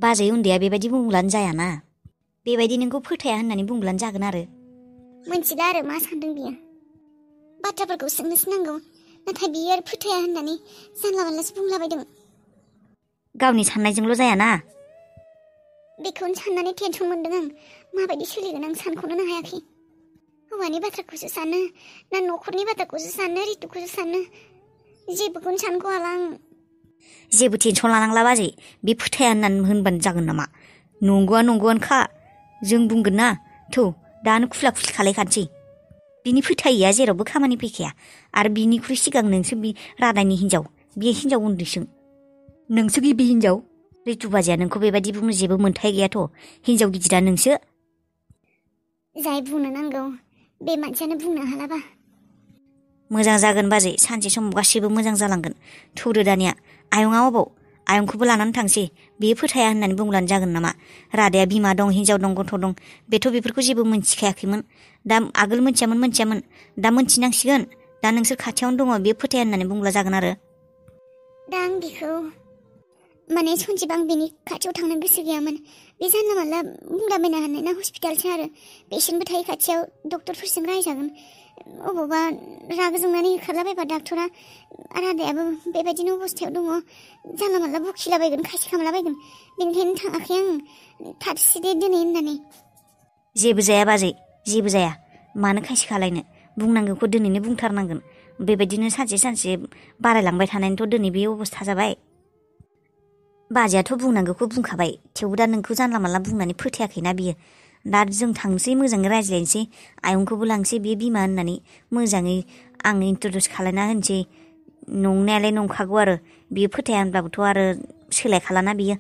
बाजै उन्दैया बेबायदि बुंब्लानो जायाना बेबायदि नोंखौ फोथाया होननानै बुंब्लानो जागोन आरो मोनथिला आरो मा सानदों बियो बाथ्राफोरखौ सोंनोसो नांगौ नाथाय बियो आरो फोथाया होननानै जानला मानलासो बुंलाबायदों गावनि साननायजोंल' जायाना बेखौनो साननानै टेनसन मोनदों आं माबायदि सोलिगोन आं सानख'नोनो हायाखै हौवानि बाथ्राखौसो सानो ना न'खरनि बाथ्राखौसो सानो रितुखौसो सानो जेबोखौनो सानख'हाला आं जेबो टेनसन लानांला बाजै बे फोथाया होननानै होनबानो जागोन नामा नंगौआनोखा जों बुंगोन ना थौ दानो खुला खुलि खालायखानोसै बिनि फोथायैया जेरावबो खामानि फैखाया आरो बिनिख्रुइ सिगां नोंसो बे रादायनि हिनजाव बे हिनजाव उन्दैसों नोंसो गिबि हिनजाव रितु बाजैया नोंखौ बेबायदि बुंनो जेबो मोन्थाय गैयाथ' हिनजाव गिदिरा नोंसो जाय बुंनो नांगौ बे मानसियानो बुंनो हालाबा मोजां जागोन बाजै सानसे समाव गासैबो मोजां जालांगोन थौदो दानिया आयंआ अबाव आयंखौबो लानानै थांसै बेयो फोथाया होननानै बुंब्लानो जागोन नामा रादाया बिमा दं हिनजाव दं गथ' दं बेथ' बेफोरखौ जेबो मोनथिखायाखैमोन दा आगोल मोनथियामोन दा मोनथिनांसिगोन दा नोंसोर खाथियावनो दङ बे फोथाया होननानै बुंब्ला जागोन आरो दा आं बेखौ माने सनजिब आं बेनि खाथियाव थांनो गोसो गैयामोन बे जानला मानला बुंलाबायनो हानाय ना हस्पिटालसो आरो पेसेन्टबो थायो खाथियाव डक्टरफोरजों रायजागोन अबावबा रागा जोंनानै होखारलाबायबा डाक्टरा रादायाबो बेबायदिनो अबस्थायाव दङ जानला मानला बखिलाबायगोन खासि खालामलाबायगोन बेनिखायनो थाङाखै आं थाथोंसै दे दिनै होननानै जेबो जाया बाजै जेबो जाया मानो खायसो खालायनो बुंनांगौखौ दिनैनो बुंथारनांगोन बेबायदिनो सानसे बारायलांबाय थानायनिथ' दिनै बे अबस्था जाबाय बाजैयाथ' बुंनांगौखौ बुंखाबाय थेवबो दा नोंखौ जानला मानला बुंनानै फोथायाखैना बियो दा जों थांसै मोजाङै रायज्लायनोसै आयंखौबो लांसै बे बिमा होननानै मोजाङै आं इन्ट्रडिउस खालायना होनोसै नंनायालाय नंखागौ आरो बियो फोथाया होनब्लाबोथ' आरो सोलायखालाना बियो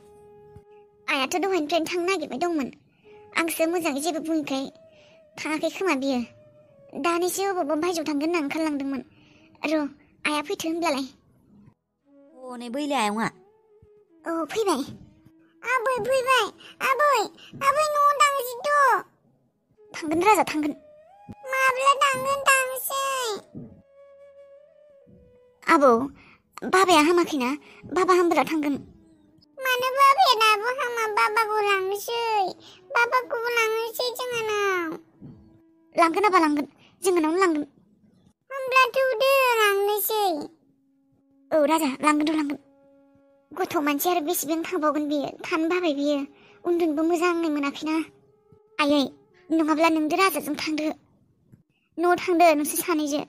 आयाथ' दहायनिफ्रायनो थांनो नागिरबाय दंमोन आंसो मोजाङै जेबो बुङैखाय थाङाखै खोमा बियो दानिसो अबावबा बायजोआव थांगोन होनना ओंखारलांदोंमोन र' आया फैथो होनब्लालाय नै बैलाय आयंआ औ फैबाय आबै फैबाय आबै न'आव थांसैथ' थांगोन राजा थांगोन माब्ला थांगोन थांसै आबौ बाबाया हामाखैना बाबा हामब्ला थांगोन मानो बाबाया दाबो हामा बाबाखौ लांनोसै जोंहानाव लांगोन आबा लांगोन जोंहानावनो लांगोन होमब्ला थौदो लांनोसै औ राजा लांगोन गथ' मानसि आरो बेसेबां थांबावगोन बियो थानो बाबाय बियो उन्दुनोबो मोजाङै मोनाखैना आयै नङाब्ला नोंदो राजाजों थांदो न'आव थांदो नोंसोर सानैजों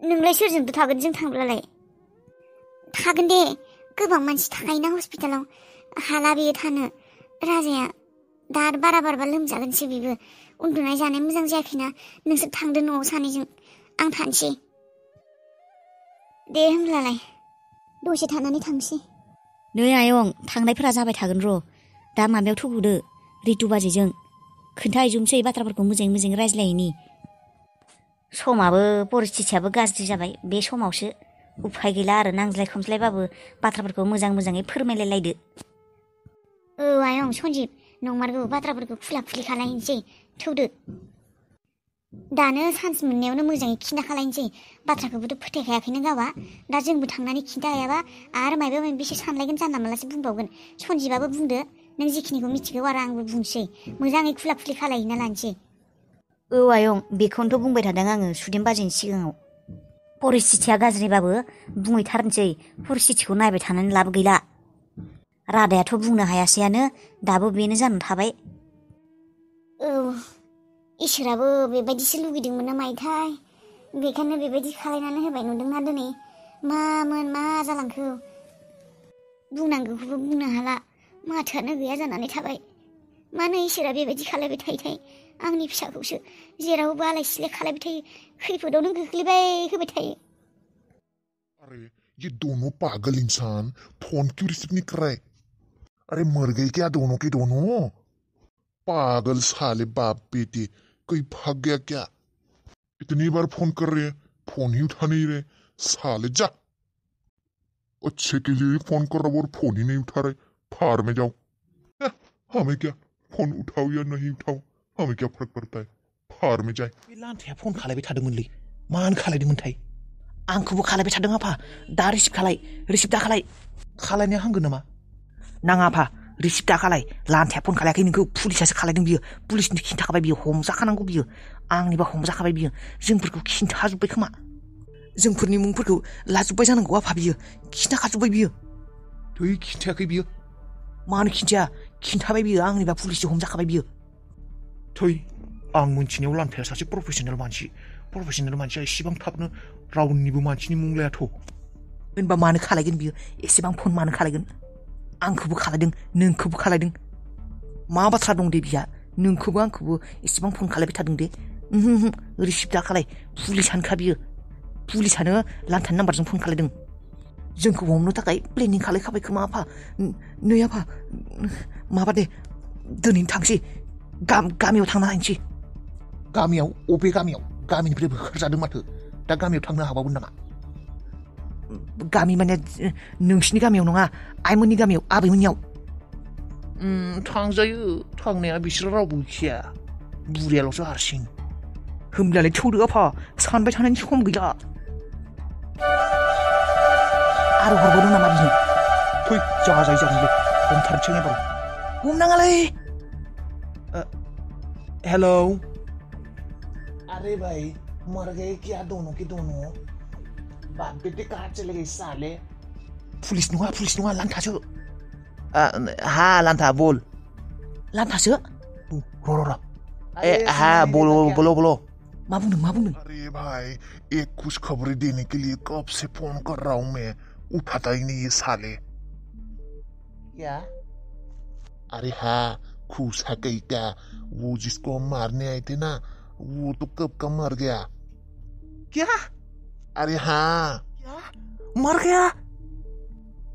नोंलाय सोरजोंथो थागोन जों थांब्लालाय थागोन दे गोबां मानसि थाखायोना हस्पिटालाव हाला बियो थानो राजाया दा बारा बारबा लोमजागोनसो बेबो उन्दुनाय जानाय मोजां जायाखैना नोंसोर थांदो न'आव सानैजों आं थानोसै दे होमब्लालाय दसे थानानै थांसै नै आयं थांनायफोरा जाबाय थागोन र' दा माबायाव थौदो रितु बाजैजों खोन्थाहैजोबनोसै बाथ्राफोरखौ मोजाङै रायज्लायैनि समाबो परिस्थितियाबो गाज्रि जाबाय बे समावसो उफाय गैला आरो नांज्लाय खमज्लायबाबो बाथ्राफोरखौ मोजाङै फोरमायलायलायदो औ आयं सन्जिब नंमारगौ बाथ्राफोरखौ खुला खुलि खालायनोसै थौदो दानो चान्स मोननायावनो मोजाङै खिन्था खालायनोसै बाथ्राखौबोथ' फोथायखायाखैनो गावआ दा जोंबो थांनानै खिन्थाहायाबा आरो माबा माबिसो सानलायगोन जानला मानलासो बुंबावगोन सन्जिबाबो बुंदो नों जिखिनिखौ मिथिगौ आरो आंबो बुंसै मोजाङै खुला खुलि खालायहैना लानोसै औ आयं बेखौनोथ' बुंबाय थादों आङो सुदेम बाजैनि सिगाङाव परिस्थितिया गाज्रिबाबो बुंहैथारनोसै परिस्थितिखौ नायबाय थानानै लाब गैला रादायाथ' बुंनो हायासैयानो दाबो बेनो जानानै थाबाय औ इसोराबो बेबायदिसो लुगैदोंमोन ना मायोथाय बेखायनो बेबायदि खालायनानै होबाय नुदोंना दिनै मामोन मा जालांखो बुंनांगौखौबो बुंनो हाला माथोआनो गैया जानानै थाबाय मानो इसोरा बेबायदि खालायबाय थायोथाय आंनि फिसाखौसो जेरावबो आलाय सिलाय खालायबाय थायो खैफोदावनो गोग्लैबाय होबाय थायो अरे ये दोनों पागल इंसान फोन क्यों रिसीव नहीं कर रहे अरे मर गए क्या दोनों के दोनों पागल साले बाप बेटे कोई भाग गया क्या इतनी बार फोन कर रहे हैं फोन ही उठा नहीं रहे साले जा अच्छे के लिए फोन कर रहा और फोन ही नहीं उठा रहे फाड़ में जाओ हमें क्या फोन उठाओ या नहीं उठाओ हमें क्या फर्क पड़ता है फाड़ में जाए लान्थाया फन खालायबाय थादोंमोनलै मानो खालायदोंमोनथाय आंखौबो खालायबाय थादों आफा दा रिसिभ दा खालाय खालायनाया हामगोन नामा नाङा आफा रिसिप्ट दाखालाय लान्थाया फन खालायाखै नोंखौ पुलिसासो खालायदों बियो पुलिसनि खिन्थाखाबाय बियो हमजाखानांगौ बियो आंनिबा हमजाखाबाय बियो जोंफोरखौ खिन्थाजोब्बाय खोमा जोंफोरनि मुंफोरखौ लाजोब्बाय जानांगौ आफा बियो खिन्थाखाजोब्बाय बियो थै खिन्थायाखै बियो मानो खिन्थाया खिन्थाबाय बियो आंनिबा पुलिसजों हमजाखाबाय बियो थै आं मोनथिनायाव लान्थाया सासे प्रफेसनेल मानसिया एसेबां थाबनो रावनिबो मानसिनि मुं लायाथ' होनबा मानो खालायगोन बियो एसेबां फन मानो खालायगोन आंखौबो खालायदों नोंखौबो खालायदों मा बाथ्रा दं दे बिहा नोंखौबो आंखौबो एसेबां फन खालायबाय थादों दे रिसिप्ट दाखालाय पुलिसानोखा बियो पुलिसानो लान्थानि नाम्बारजों फन खालायदों जोंखौ हमनो थाखाय प्लेनिं खालायखाबाय खोमा आफा नै आफा माबा दे दिनैनो थांसै गामियाव थांना नायनोसै गामियाव अबे गामियाव गामिनिफ्राय होखारजादों माथो दा गामियाव थांनो हाबावगोन नामा गामि माने नोंसिनि गामियाव नङा आइमोननि गामियाव आबैमोननियाव थांजायो थांनाया बिसोर रावबो गैया बुरियाल'सो हारसिं होमब्लालाय थौदो आफा सानबाय थानायनि सम गैला आरो हरबावदों नामा बिनो थै जागोनलै हमथारनोसै एबार हमनाङालै हेलौ अरे भाई मर गए क्या दोनों के दोनों बाप बेटे कहाँ चले गए साले पुलिस नङा लान्थासो हा लान्था बोल लान्थासो र ए हा बोलो मा बुंदों अरे भाई एक खुश खबरी देने के लिए कब से फोन कर रहा हूँ मैं उठाता ही नहीं ये साले क्या अरे हाँ खुश है कहीं क्या वो जिसको हम मारने आए थे ना वो तो कब का मर गया क्या अरे हाँ क्या मर गया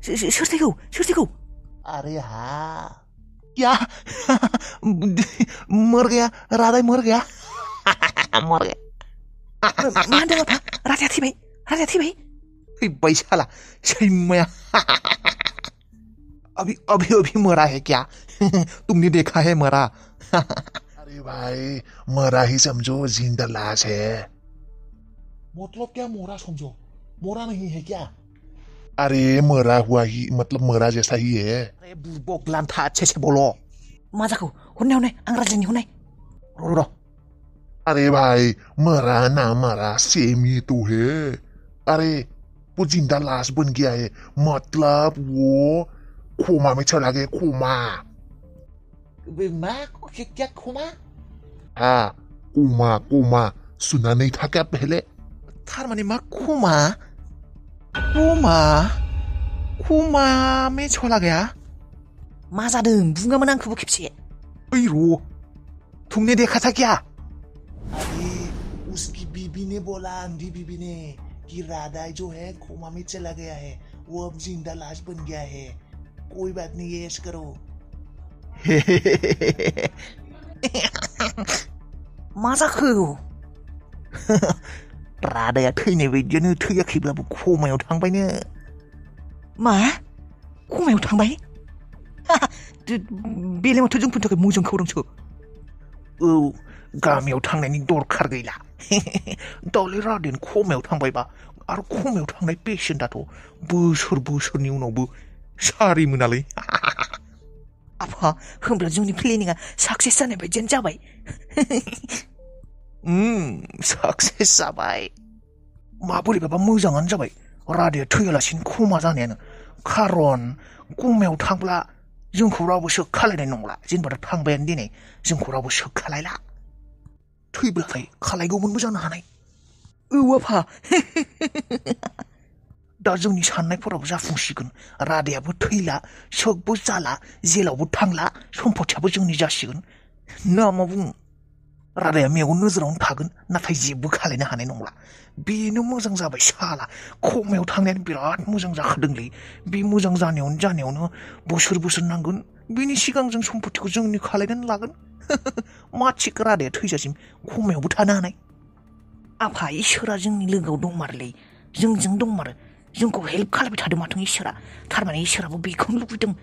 सोर थैगौ अरे हाँ क्या मर गया राधा मर गया मर गया मा होनदों आफा राजाया थैबाय थैबाय साला सैमाया अभी मरा है क्या तुमने देखा है मरा अरे भाई मरा ही समझो जिंदा लाश है मतलब क्या मोरा समझो मोरा नहीं है क्या अरे मरा हुआ ही मतलब मरा जैसा ही है अरे बुबक लान्था अच्छे से बोलो मा जाखो हरनाय आं राजानि हरनाय र अरे भाई मरा ना मरा सेम ही तो है अरे वो जिंदा लाश बन गया है मतलब वो कोमा में चला गया कोमा क्या कोमा हाँ कोमा सुना नहीं था क्या पहले थारमाने मा कोमा में चला गया मा जादों बुङामोन आंखौबो खेबसे ओइ र तुमने देखा था क्या अरे उसकी बीबी ने बोला अंधी बीबी ने कि राधा जो है कोमा में चला गया है वो अब जिंदा लाश बन गया है कोई बात नहीं ये ऐश करो मा जाखो राधाया थैनाय बायदियानो थैयाखैब्लाबो खमायाव थांबायनो मा खमायाव थांबाय बेलाय माथो जोंफोरनि थाखाय मोजां खौरांसो औ गामियाव थांनायनि दरखार गैला दालाय राधायानो खमायाव थांबायबा आरो खमायाव थांनाय पेसेन्टआथ' बोसोरनि उनावबो सारिमोनालै आफा होमब्ला जोंनि प्लेनिंआ साक्सेस जानाय बायदियानो जाबाय साक्सेस जाबाय माबोरैबाबा मोजाङानो जाबाय राधाया थैयालासिनो खमा जानायानो खारन खमायाव थांब्ला जोंखौ रावबो सोखालायनाय नंला जेनेबा थांबायानो दिनै जोंखौ रावबो सोखालायला थैब्लाथाय खालायगौमोनबो जानो हानाय औ आफा दा जोंनि साननायफोराबो जाफुंसिगोन राधायाबो थैला सोगबो जाला जेलावबो थांला सम्पथियाबो जोंनि जासिगोन ना मा बुङो राधाया मेगन नोजोरावनो थागोन नाथाय जेबो खालायनो हानाय नंला बेनो मोजां जाबाय साला खमायाव थांनायानो बिराद मोजां जाखादोंलै बे मोजां जानायावनो बोसोर नांगोन बेनि सिगां जों सम्पथिखौ जोंनि खालायनानै लागोन मा थिक राधाया थैजासिम खमायावबो थानो हानाय आफा इसोरा जोंनि लोगोआव दंमारोलै जोंजों दंमारो जोंखौ हेल्प खालामबाय थादों माथो इसोरा थारमाने इसोराबो बेखौनो लुबैदों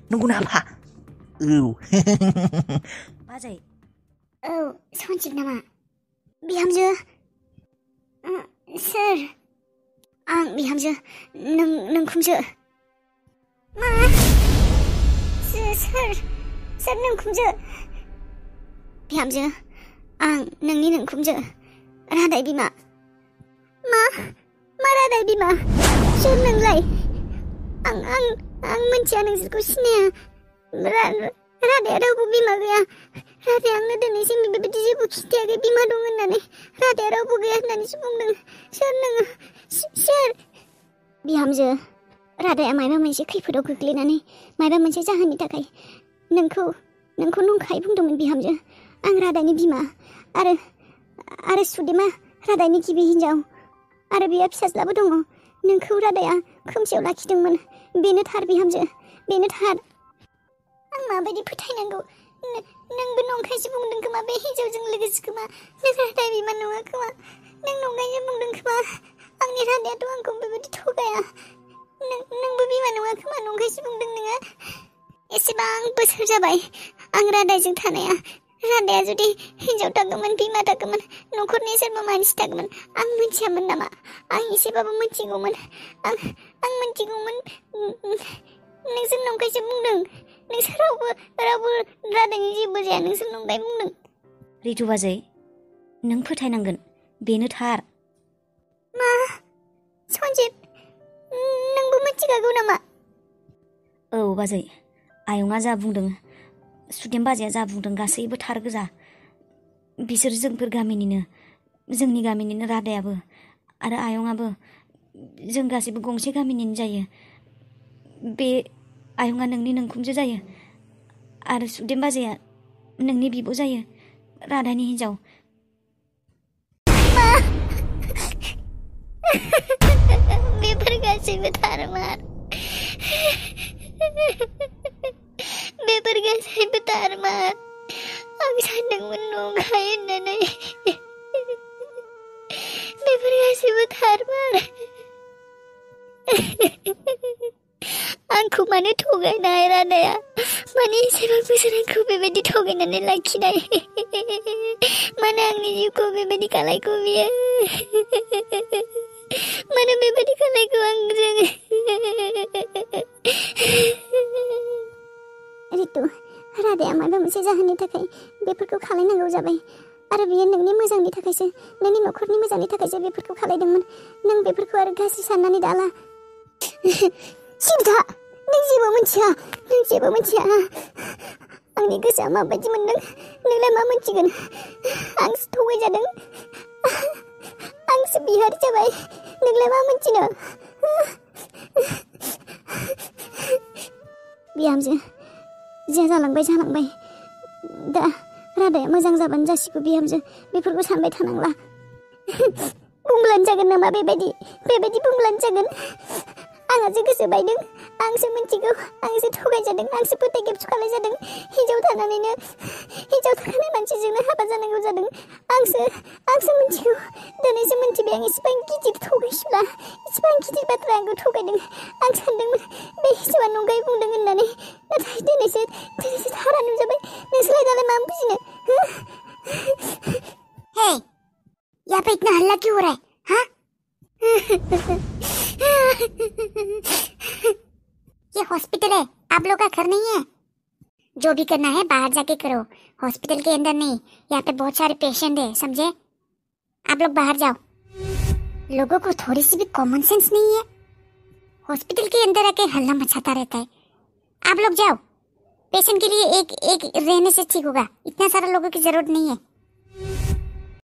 नंगौना आफा औ बाजै औ सनजिब नामा बिहामजो सोर आं बिहामजो नोंखौसो मा सोर नोंखुमजो? बिहामजो, आं नोंनि नोंखुमजो, रादाय बिमा। मा रादाय बिमा? सोर नोंलाय? आं मिथिया, नोंसोरखौ सिनाया। रादाया रावबो बिमा गैया। रादाया आंनो दिनैसिम बेबायदि जेबो खिन्थायाखै बिमा दं होननानै। रादाया रावबो गैया होननानैसो बुंदों। सोर नोङो? सोर? बिहामजो, रादाया मायबा मोनसे खैफोदाव गोग्लैनानै मायबा मोनसे जाहोननि थाखाय नोंखौ नंखाय बुंदोंमोन बिहामजो। आं रादायनि बिमा आरो सुदेमा रादायनि गिबि हिनजाव आरो बिहा फिसाज्लाबो दङ। नोंखौ रादाया खोमसियाव लाखिदोंमोन। बेनो थार बिहामजो, बेनो थार। आं माबायदि फोथायनांगौ? नोंबो नंखायसो बुंदों खोमा, बे हिनजावजों लोगोसे खोमा। नों रादाय बिमा नङा खोमा, नों नंखायसो बुंदों खोमा। आंनि रादायाथ' आंखौ बेबायदि थगाया। नोंबो बिमा नङा खोमा, नंखायसो बुंदों नोङो। एसेबां बोसोर जाबाय आं रादायजों थानाया। रादाया जुदि हिनजाव थागौमोन, बिमा थागौमोन, न'खरनि सोरबा मानसि थागौमोन, आं मिथियामोन नामा? आं एसेबाबो मिथिगौमोन। आं मिथिगौमोन। नोंसोर नंखायसो बुंदों। नोंसोर रावबो रादायनि जेबो जाया, नोंसोर नंखाय बुंदों। रितु बाजै, नों फोथायनांगोन, बेनो थार। मा? सन्जिब, नोंबो मिथिखागौ नामा? औ बाजै, आयंआ जा बुंदों, सुदेम बाजैया जा बुंदों, गासैबो थार गोजा। बिसोर जोंफोर गामिनिनो, जोंनि गामिनिनो रादायाबो आरो आयंआबो। जों गासैबो गंसे गामिनिनो जायो। बे आयंआ नोंनि नोंखुमजो जायो आरो सुदेम बाजैया नोंनि बिब' जायो, राधानि हिनजाव। बेफोर गासैबो थारमार। बेफोर गासैबो थारमार। आं सानदोंमोन नंखाय होननानै। बेफोर गासैबो थारमार। आंखौ मानो थगायनाय रादाया? माने एसेबां बोसोर आंखौ बेबायदि थगायनानै लाखिनाय? मानो आंनि जिउखौ बेबायदि खालायखो बियो? मानो बेबायदि खालायखो आंजों? रितु, रादाया माबा मोनसे जाहोननि थाखाय बेफोरखौ खालायनांगौ जाबाय आरो बियो नोंनि मोजांनि थाखायसो, नोंनि न'खरनि मोजांनि थाखायसो बेफोरखौ खालायदोंमोन। नों बेफोरखौ आरो गाज्रि साननानै दाला। सिन्था, नों जेबो मिथिया। आंनि गोसोआ माबायदि मोनदों नोंलाय मा मिथिगोन? आंसो थगायजादों, आंसो बिहारि जाबाय, नोंलाय मा मिथिनो? बिहामजो, जा जालांबाय। दा रादाया मोजां जाबानो जासिगौ बिहामजो, बेफोरखौ सानबाय थानांला। बुंब्लानो जागोन नामा? बेबायदि बुंब्लानो जागोन। आंहासो गोसो बायदों, आंसो मिथिगौ, आंसो थगायजादों, आंसो फोथाय खेबस खालायजादों। हिनजाव थाखानाय मानसिजोंनो हाबा जानांगौ जादों। आंसो मिथिगौ, दिनैसो मिथिबाय आं इसेबां गिदिर थगायसुला, इसेबां गिदिर बाथ्रा आंखौ थगायदों। आं सानदोंमोन बे हिनजावा नंखाय बुंदों होननानै, नाथाय दिनैसो थारा नुजाबाय। नोंसोरलाय दालाय मा बुजिनो? हे, यहाँ पे इतना हल्ला क्यों हो रहा है? हाँ? ये हॉस्पिटल है, आप लोग का घर नहीं है। जो भी करना है बाहर जाके करो, हॉस्पिटल के अंदर नहीं। यहाँ पे बहुत सारे पेशेंट है, समझे? आप लोग बाहर जाओ। लोगों को थोड़ी सी भी कॉमन सेंस नहीं है। हॉस्पिटल के अंदर आके हल्ला मचाता रहता है। आप लोग जाओ, पेशेंट के लिए एक रहने से ठीक होगा। इतना सारा लोगों की जरूरत नहीं है।